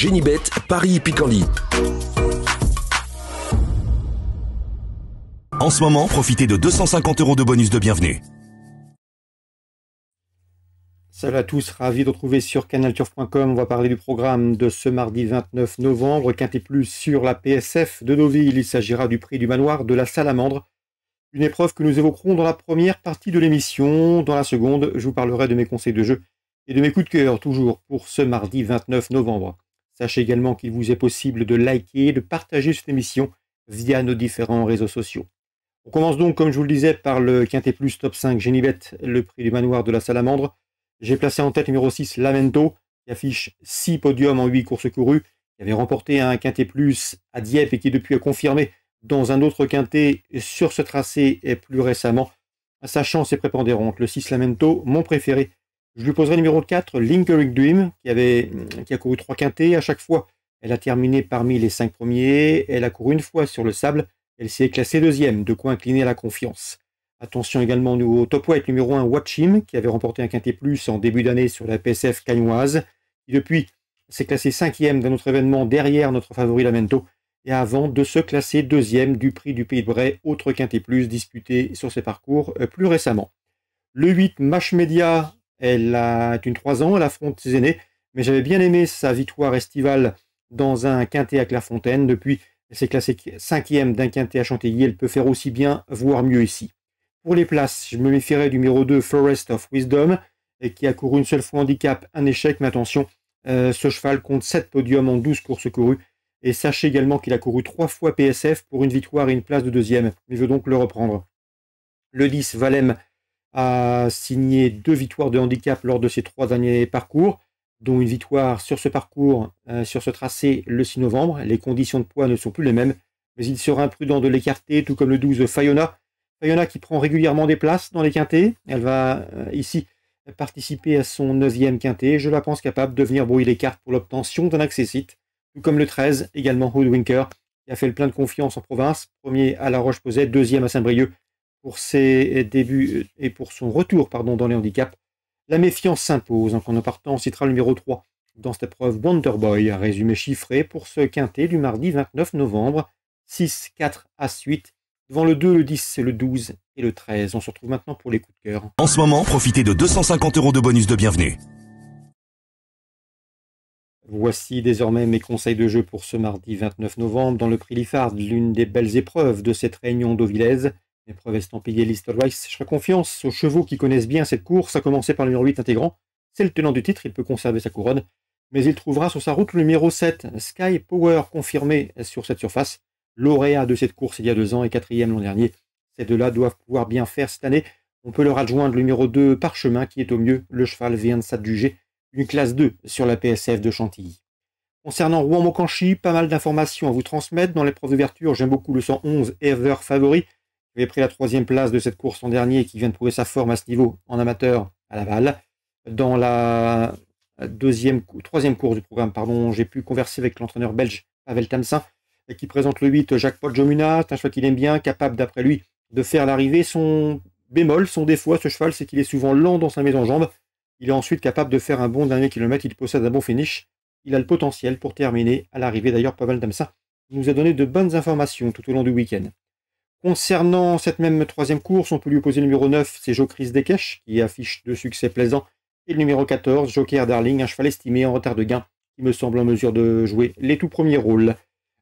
Génibet, Paris Picardie. En ce moment, profitez de 250 € de bonus de bienvenue. Salut à tous, ravi de retrouver sur canalturf.com. On va parler du programme de ce mardi 29 novembre. Quintet Plus sur la PSF de Deauville. Il s'agira du prix du manoir de la Salamandre. Une épreuve que nous évoquerons dans la première partie de l'émission. Dans la seconde, je vous parlerai de mes conseils de jeu et de mes coups de cœur, toujours pour ce mardi 29 novembre. Sachez également qu'il vous est possible de liker et de partager cette émission via nos différents réseaux sociaux. On commence donc, comme je vous le disais, par le Quintet Plus Top 5 Génibet, le prix du manoir de la Salamandre. J'ai placé en tête numéro 6 Lamento, qui affiche 6 podiums en 8 courses courues, qui avait remporté un Quintet Plus à Dieppe et qui depuis a confirmé dans un autre quintet sur ce tracé et plus récemment. Sa chance est prépondérante. Le 6 Lamento, mon préféré. Je lui poserai numéro 4, Lingering Dream, qui a couru 3 quintets. À chaque fois, elle a terminé parmi les 5 premiers. Elle a couru une fois sur le sable. Elle s'est classée deuxième, de quoi incliner à la confiance. Attention également au top weight numéro 1, Watch Him, qui avait remporté un quintet plus en début d'année sur la PSF cagnoise. Qui depuis s'est classé 5e d'un autre événement derrière notre favori Lamento. Et avant de se classer 2e du prix du Pays de Bray, autre quintet plus disputé sur ses parcours plus récemment. Le 8, Mash Media, elle a une 3 ans, elle affronte ses aînés, mais j'avais bien aimé sa victoire estivale dans un quintet à Clairefontaine. Depuis, elle s'est classée 5e d'un quintet à Chantilly, elle peut faire aussi bien, voire mieux ici. Pour les places, je me méfierais du numéro 2, Forest of Wisdom, qui a couru une seule fois handicap, un échec, mais attention, ce cheval compte 7 podiums en 12 courses courues. Et sachez également qu'il a couru 3 fois PSF pour une victoire et une place de deuxième. Il veut donc le reprendre. Le 10, Valem, a signé 2 victoires de handicap lors de ses 3 derniers parcours, dont une victoire sur ce parcours, sur ce tracé, le 6 novembre. Les conditions de poids ne sont plus les mêmes, mais il sera imprudent de l'écarter, tout comme le 12, Fayona. Fayona qui prend régulièrement des places dans les quintets. Elle va ici participer à son 9e quintet. Je la pense capable de venir brouiller les cartes pour l'obtention d'un accessite. Tout comme le 13, également Hoodwinker, qui a fait le plein de confiance en province, premier à La Roche-Posay, 2e à Saint-Brieuc pour ses débuts et pour son retour dans les handicaps. La méfiance s'impose. En partant, on citera le numéro 3 dans cette épreuve, Wonderboy, un résumé chiffré pour ce quintet du mardi 29 novembre, 6, 4 à 8, devant le 2, le 10, le 12 et le 13. On se retrouve maintenant pour les coups de cœur. En ce moment, profitez de 250 € de bonus de bienvenue. Voici désormais mes conseils de jeu pour ce mardi 29 novembre dans le prix Liffard, l'une des belles épreuves de cette réunion dauvillaise. Épreuve estampillée Listed Race. Je ferai confiance aux chevaux qui connaissent bien cette course, à commencer par le numéro 8 intégrant. C'est le tenant du titre, il peut conserver sa couronne, mais il trouvera sur sa route le numéro 7, Sky Power, confirmé sur cette surface, lauréat de cette course il y a 2 ans et 4e l'an dernier. Ces deux-là doivent pouvoir bien faire cette année. On peut leur adjoindre le numéro 2, Parchemin, qui est au mieux. Le cheval vient de s'adjuger une classe 2 sur la PSF de Chantilly. Concernant Rouen-Mocanchi, pas mal d'informations à vous transmettre. Dans l'épreuve d'ouverture, j'aime beaucoup le 111 Ever Favori, qui avait pris la 3e place de cette course l'an dernier et qui vient de prouver sa forme à ce niveau en amateur à Laval. Dans la 3e course du programme, j'ai pu converser avec l'entraîneur belge Pavel Tamsin, qui présente le 8 Jacques-Paul Jomuna. C'est un cheval qu'il aime bien, capable d'après lui de faire l'arrivée. Son bémol, son défaut à ce cheval, c'est qu'il est souvent lent dans sa mise en jambe. Il est ensuite capable de faire un bon dernier kilomètre, il possède un bon finish. Il a le potentiel pour terminer à l'arrivée. D'ailleurs, Pavel Tamsin nous a donné de bonnes informations tout au long du week-end. Concernant cette même 3e course, on peut lui opposer le numéro 9, c'est Jochris Dekesh, qui affiche 2 succès plaisants. Et le numéro 14, Joker Darling, un cheval estimé en retard de gain, qui me semble en mesure de jouer les tout premiers rôles.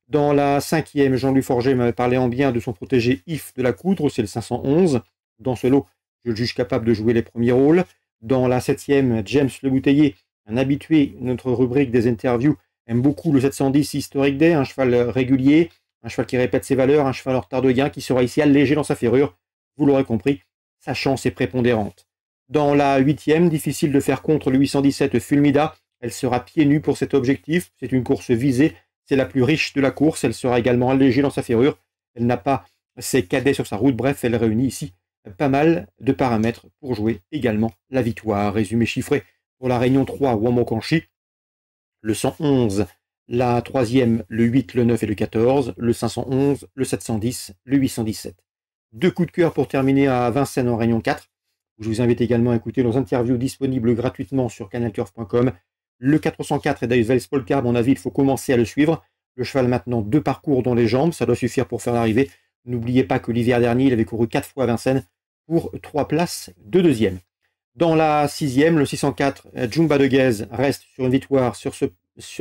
Dans la 5e, Jean-Louis Forger m'avait parlé en bien de son protégé If de la Coudre, c'est le 511. Dans ce lot, je le juge capable de jouer les premiers rôles. Dans la 7e, James Le Bouteiller, un habitué de notre rubrique des interviews, aime beaucoup le 710 Historic Day, un cheval régulier, un cheval qui répète ses valeurs, un cheval en retard de gain qui sera ici allégé dans sa ferrure. Vous l'aurez compris, sa chance est prépondérante. Dans la 8e, difficile de faire contre le 817 Fulmida, elle sera pieds nus pour cet objectif, c'est une course visée, c'est la plus riche de la course, elle sera également allégée dans sa ferrure, elle n'a pas ses cadets sur sa route, bref, elle réunit ici pas mal de paramètres pour jouer également la victoire. Résumé chiffré pour la Réunion 3, Rouen-Mocanchi, le 111, la 3e, le 8, le 9 et le 14, le 511, le 710, le 817. 2 coups de cœur pour terminer à Vincennes en Réunion 4. Je vous invite également à écouter nos interviews disponibles gratuitement sur canalturf.com. Le 404 et Daisvel Spolka, à mon avis, il faut commencer à le suivre. Le cheval maintenant 2 parcours dans les jambes, ça doit suffire pour faire l'arrivée. N'oubliez pas que l'hiver dernier, il avait couru 4 fois à Vincennes pour 3 places de deuxième. Dans la 6e, le 604, Jumba de Guez reste sur une victoire sur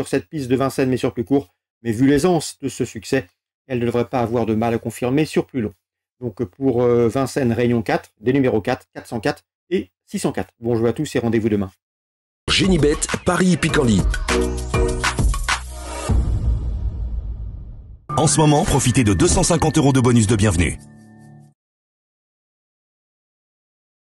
cette piste de Vincennes, mais sur plus court. Mais vu l'aisance de ce succès, elle ne devrait pas avoir de mal à confirmer sur plus long. Donc pour Vincennes, Réunion 4, des numéros 4, 404 et 604. Bonjour à tous et rendez-vous demain. Génibet, Paris Hippique-en-Lit. En ce moment, profitez de 250 € de bonus de bienvenue.